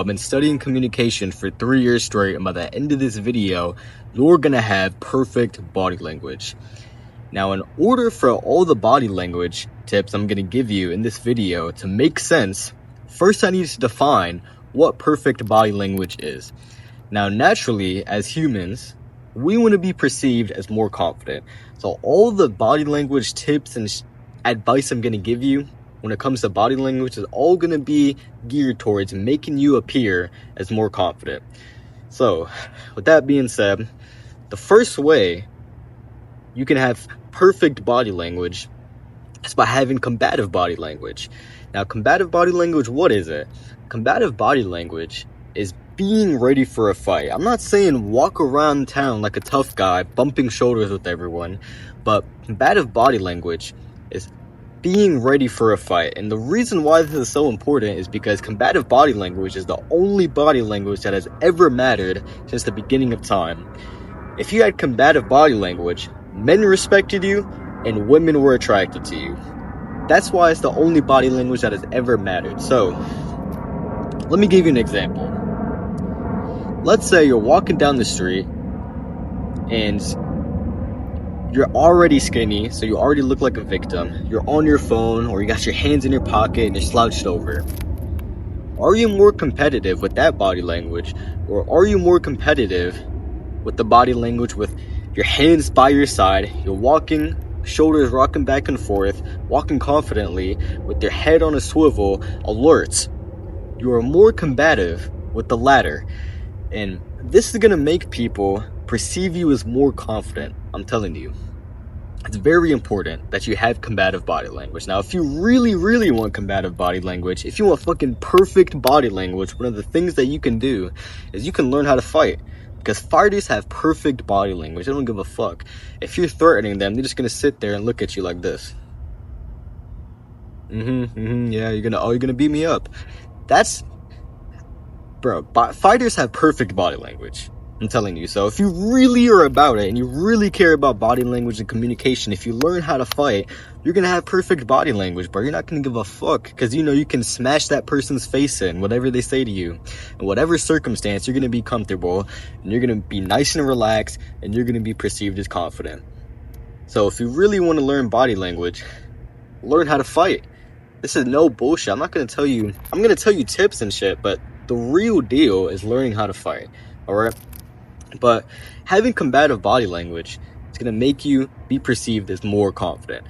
I've been studying communication for 3 years straight, and by the end of this video, you're gonna have perfect body language. Now, in order for all the body language tips I'm gonna give you in this video to make sense, first I need to define what perfect body language is. Now, naturally, as humans, we want to be perceived as more confident. So all the body language tips and advice I'm gonna give you when it comes to body language is all going to be geared towards making you appear as more confident. So, with that being said, the first way you can have perfect body language is by having combative body language. Now, combative body language, what is it? Combative body language is being ready for a fight. I'm not saying walk around town like a tough guy, bumping shoulders with everyone, but combative body language is being ready for a fight. And the reason why this is so important is because combative body language is the only body language that has ever mattered since the beginning of time. If you had combative body language, men respected you and women were attracted to you. That's why it's the only body language that has ever mattered. So, let me give you an example. Let's say you're walking down the street and you're already skinny, so you already look like a victim. You're on your phone, or you got your hands in your pocket and you're slouched over. Are you more competitive with that body language, or are you more competitive with the body language with your hands by your side, you're walking, shoulders rocking back and forth, walking confidently, with your head on a swivel, alert? You are more combative with the latter. And this is going to make people perceive you as more confident. I'm telling you, it's very important that you have combative body language. Now, if you really, really want combative body language, if you want fucking perfect body language, one of the things that you can do is you can learn how to fight. Because fighters have perfect body language. They don't give a fuck. If you're threatening them, they're just gonna sit there and look at you like this. Yeah, you're gonna beat me up. Fighters have perfect body language. I'm telling you. So if you really are about it and you really care about body language and communication, if you learn how to fight, you're gonna have perfect body language, bro. You're not gonna give a fuck, because you know you can smash that person's face in, whatever they say to you. In whatever circumstance, you're gonna be comfortable and you're gonna be nice and relaxed and you're gonna be perceived as confident. So if you really want to learn body language, learn how to fight. This is no bullshit. I'm gonna tell you tips and shit, but the real deal is learning how to fight. Alright? But having combative body language is going to make you be perceived as more confident.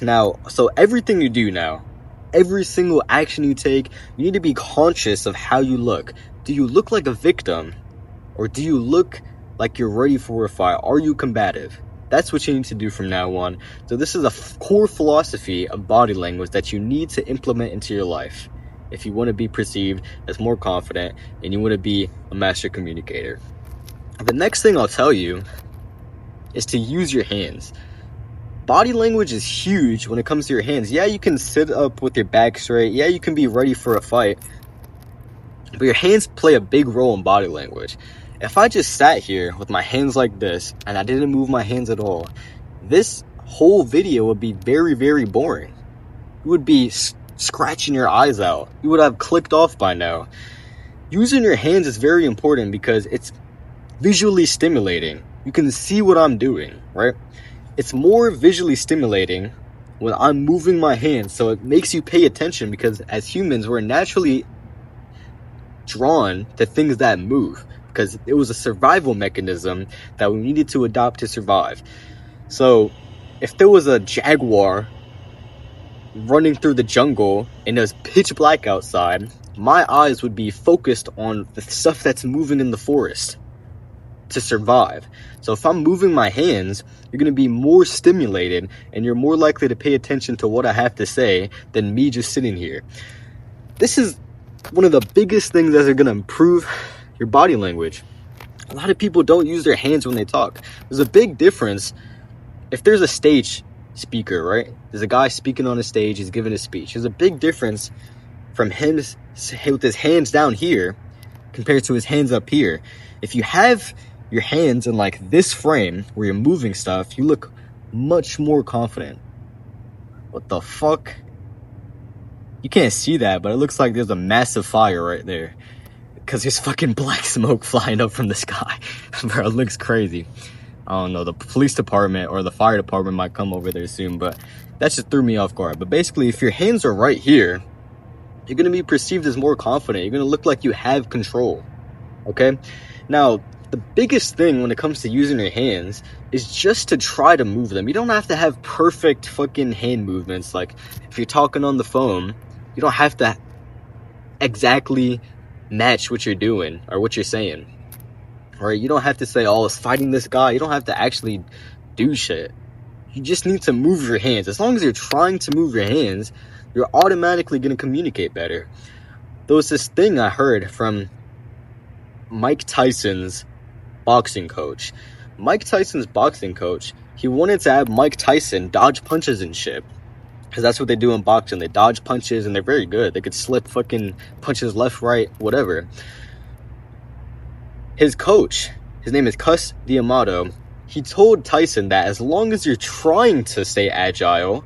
Now, so everything you do now, every single action you take, you need to be conscious of how you look. Do you look like a victim? Or do you look like you're ready for a fight? Are you combative? That's what you need to do from now on. So this is a core philosophy of body language that you need to implement into your life if you want to be perceived as more confident and you want to be a master communicator. The next thing I'll tell you is to use your hands. Body language is huge when it comes to your hands. Yeah, you can sit up with your back straight. Yeah, you can be ready for a fight. But your hands play a big role in body language. If I just sat here with my hands like this and I didn't move my hands at all, this whole video would be very, very boring. It would be scratching your eyes out. You would have clicked off by now. Using your hands is very important because it's visually stimulating. You can see what I'm doing, right? It's more visually stimulating when I'm moving my hands, so it makes you pay attention, because as humans, we're naturally drawn to things that move, because it was a survival mechanism that we needed to adopt to survive. So if there was a jaguar running through the jungle and it was pitch black outside, my eyes would be focused on the stuff that's moving in the forest to survive. So if I'm moving my hands, you're going to be more stimulated and you're more likely to pay attention to what I have to say than me just sitting here. This is one of the biggest things that are going to improve your body language. A lot of people don't use their hands when they talk. There's a big difference. If there's a stage speaker, right? There's a guy speaking on a stage, he's giving a speech. There's a big difference from him with his hands down here compared to his hands up here. If you have your hands in like this frame where you're moving stuff, you look much more confident. What the fuck? You can't see that, but it looks like there's a massive fire right there. Because there's fucking black smoke flying up from the sky. Bro, it looks crazy. I don't know, the police department or the fire department might come over there soon, but that just threw me off guard. But basically, if your hands are right here, you're going to be perceived as more confident. You're going to look like you have control, okay? Now, the biggest thing when it comes to using your hands is just to try to move them. You don't have to have perfect fucking hand movements. Like, if you're talking on the phone, you don't have to exactly match what you're doing or what you're saying. Right? You don't have to say, oh, it's fighting this guy. You don't have to actually do shit. You just need to move your hands. As long as you're trying to move your hands, you're automatically going to communicate better. There was this thing I heard from Mike Tyson's boxing coach. Mike Tyson's boxing coach, he wanted to have Mike Tyson dodge punches and shit. Because that's what they do in boxing. They dodge punches and they're very good. They could slip fucking punches left, right, whatever. His coach, his name is Cus D'Amato, he told Tyson that as long as you're trying to stay agile,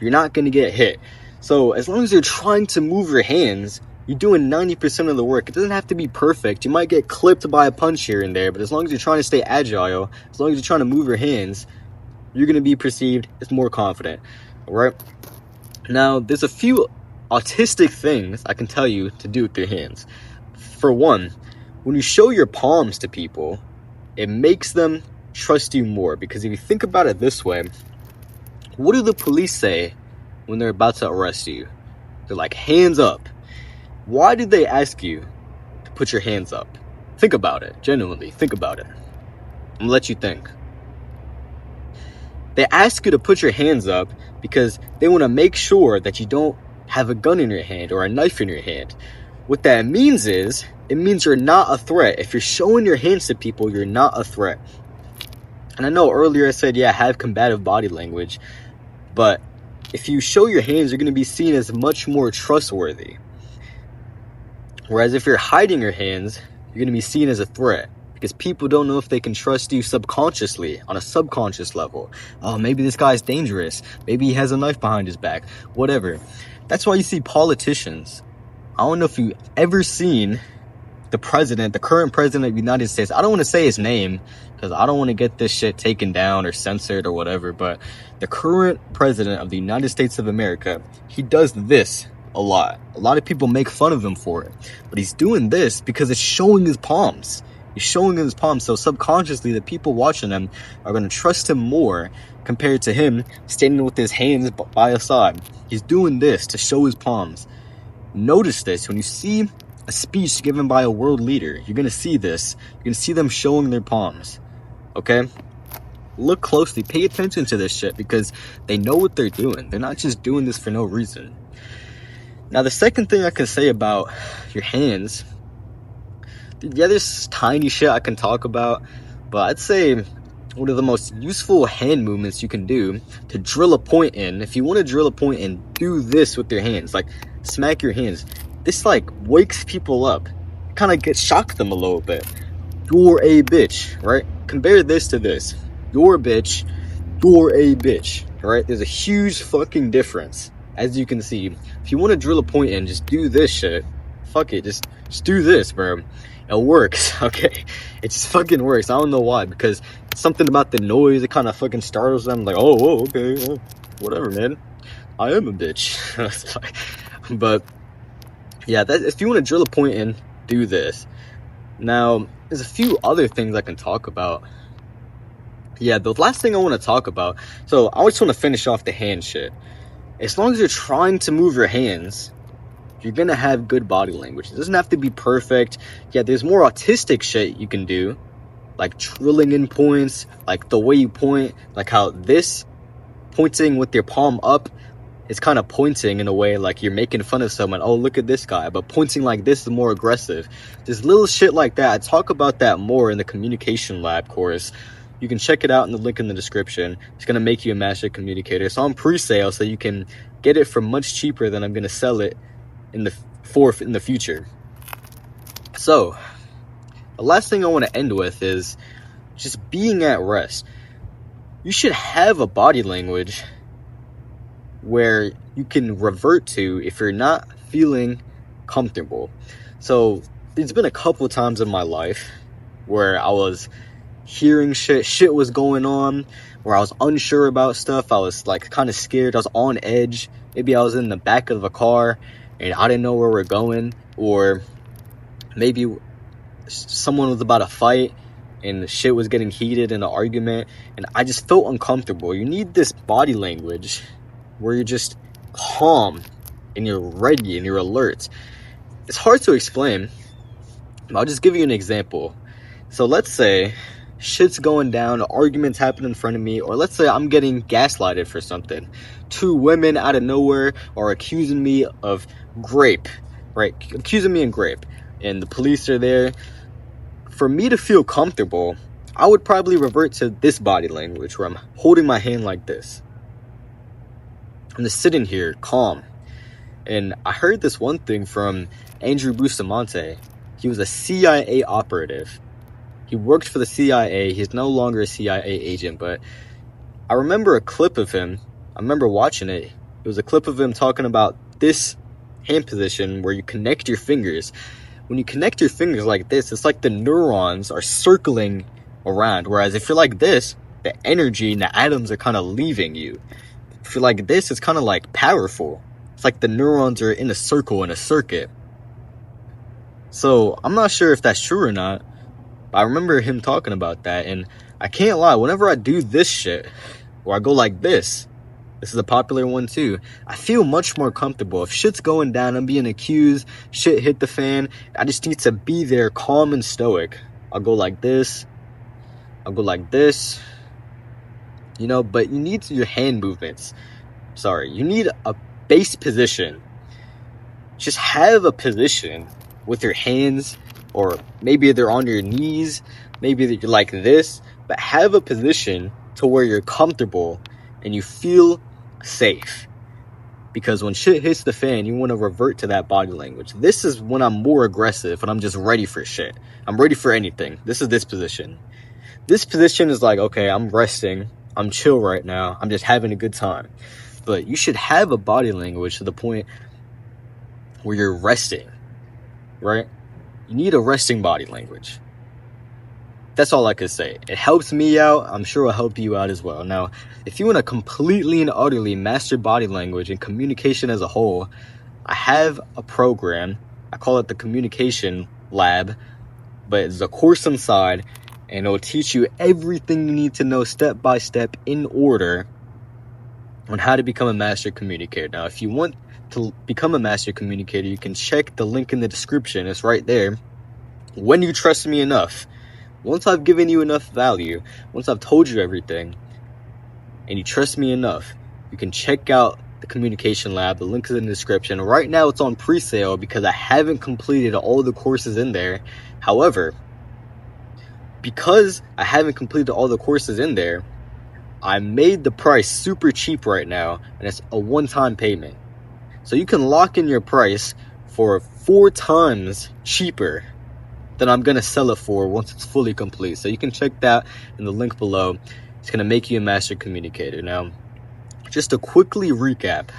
you're not going to get hit. So as long as you're trying to move your hands, you're doing 90% of the work. It doesn't have to be perfect. You might get clipped by a punch here and there, but as long as you're trying to stay agile, as long as you're trying to move your hands, you're going to be perceived as more confident, all right? Now, there's a few autistic things I can tell you to do with your hands. For one, when you show your palms to people, it makes them trust you more. Because if you think about it this way, what do the police say when they're about to arrest you? They're like, hands up. Why did they ask you to put your hands up? Think about it. Genuinely, think about it. I'm gonna let you think. They ask you to put your hands up because they want to make sure that you don't have a gun in your hand or a knife in your hand. What that means is, it means you're not a threat. If you're showing your hands to people, you're not a threat. And I know earlier I said, yeah, have combative body language. But if you show your hands, you're going to be seen as much more trustworthy. Whereas if you're hiding your hands, you're going to be seen as a threat. Because people don't know if they can trust you subconsciously, on a subconscious level. Oh, maybe this guy's dangerous. Maybe he has a knife behind his back. Whatever. That's why you see politicians. I don't know if you've ever seen the current president of the United States. I don't want to say his name because I don't want to get this shit taken down or censored or whatever. But the current president of the United States of America, he does this a lot. A lot of people make fun of him for it. But he's doing this because it's showing his palms. He's showing his palms, so subconsciously the people watching him are going to trust him more compared to him standing with his hands by his side. He's doing this to show his palms. Notice this. When you see a speech given by a world leader, you're going to see this. You're going to see them showing their palms. Okay? Look closely. Pay attention to this shit because they know what they're doing. They're not just doing this for no reason. Now, the second thing I can say about your hands... yeah, there's tiny shit I can talk about, but I'd say one of the most useful hand movements you can do to drill a point in, if you want to drill a point in, do this with your hands, like smack your hands. This like wakes people up, kind of shock them a little bit. You're a bitch, right? Compare this to this. You're a bitch, you're a bitch, right? There's a huge fucking difference, as you can see. If you want to drill a point in, just do this shit. Fuck it, just do this, bro. It works, okay? It just fucking works. I don't know why, because something about the noise, it kind of fucking startles them. Like, oh, okay, well, whatever, man. I am a bitch. But, yeah, if you want to drill a point in, do this. Now, there's a few other things I can talk about. Yeah, the last thing I want to talk about, so I just want to finish off the hand shit. As long as you're trying to move your hands, you're going to have good body language. It doesn't have to be perfect. Yeah, there's more autistic shit you can do, like drilling in points, like the way you point, like how this pointing with your palm up is kind of pointing in a way like you're making fun of someone. Oh, look at this guy. But pointing like this is more aggressive. There's little shit like that. I talk about that more in the communication lab course. You can check it out in the link in the description. It's going to make you a master communicator. It's on pre-sale, so you can get it for much cheaper than I'm going to sell it in the future. So, the last thing I want to end with is just being at rest. You should have a body language where you can revert to if you're not feeling comfortable. So there's been a couple times in my life where I was hearing shit was going on, where I was unsure about stuff. I was like kind of scared. I was on edge. Maybe I was in the back of a car and I didn't know where we're going, or maybe someone was about to fight and shit was getting heated in an argument and I just felt uncomfortable. You need this body language where you're just calm and you're ready and you're alert. It's hard to explain, but I'll just give you an example. So let's say shit's going down, arguments happen in front of me, or let's say I'm getting gaslighted for something. 2 women out of nowhere are accusing me of rape, right? Accusing me of rape, and the police are there. For me to feel comfortable, I would probably revert to this body language where I'm holding my hand like this. I'm just sitting here calm. And I heard this one thing from Andrew Bustamante. He was a CIA operative. He worked for the CIA. He's no longer a CIA agent, but I remember a clip of him. I remember watching it. It was a clip of him talking about this hand position where you connect your fingers. When you connect your fingers like this, it's like the neurons are circling around. Whereas if you're like this, the energy and the atoms are kind of leaving you. If you're like this, it's kind of like powerful. It's like the neurons are in a circle, in a circuit. So I'm not sure if that's true or not. But I remember him talking about that. And I can't lie, whenever I do this shit, or I go like this is a popular one too, I feel much more comfortable. If shit's going down, I'm being accused, shit hit the fan, I just need to be there calm and stoic. I'll go like this, I'll go like this, you know, but you need your hand movements. You need a base position. Just have a position with your hands, or maybe they're on your knees, maybe you're like this, but have a position to where you're comfortable and you feel safe. Because when shit hits the fan, you want to revert to that body language. This is when I'm more aggressive and I'm just ready for shit. I'm ready for anything. This is this position. This position is like, okay, I'm resting, I'm chill right now, I'm just having a good time. But you should have a body language to the point where you're resting, right? You need a resting body language. That's all I could say. It helps me out. I'm sure it'll help you out as well. Now, if you want to completely and utterly master body language and communication as a whole, I have a program. I call it the Communication Lab, but it's a course inside, and it'll teach you everything you need to know step by step in order on how to become a master communicator. Now, if you want to become a master communicator, you can check the link in the description. It's right there. When you trust me enough, once I've given you enough value, once I've told you everything, and you trust me enough, you can check out the Communication Lab. The link is in the description. Right now it's on pre-sale because I haven't completed all the courses in there. However, because I haven't completed all the courses in there, I made the price super cheap right now, and it's a one-time payment. So you can lock in your price for 4 times cheaper than I'm going to sell it for once it's fully complete. So you can check that in the link below. It's going to make you a master communicator. Now, just to quickly recap,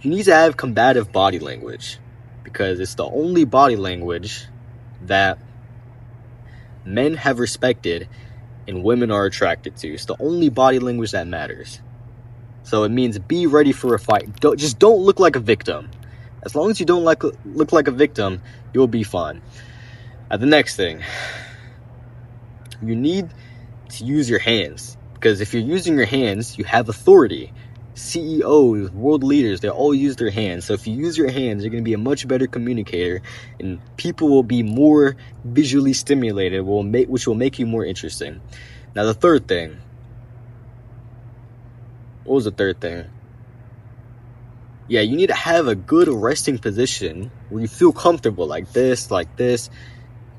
you need to have combative body language because it's the only body language that men have respected and women are attracted to. It's the only body language that matters. So it means be ready for a fight. Don't look like a victim. As long as you don't look like a victim, you'll be fine. The next thing, you need to use your hands. Because if you're using your hands, you have authority. CEOs, world leaders, they all use their hands. So if you use your hands, you're going to be a much better communicator. And people will be more visually stimulated, which will make you more interesting. Now the third thing. What was the third thing? Yeah, you need to have a good resting position where you feel comfortable, like this, like this.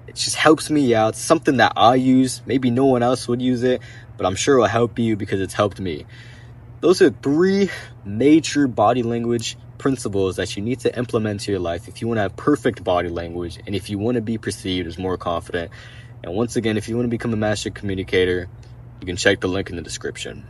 It just helps me out. It's something that I use. Maybe no one else would use it, but I'm sure it'll help you because it's helped me. Those are 3 major body language principles that you need to implement to your life if you want to have perfect body language and if you want to be perceived as more confident. And once again, if you want to become a master communicator, you can check the link in the description.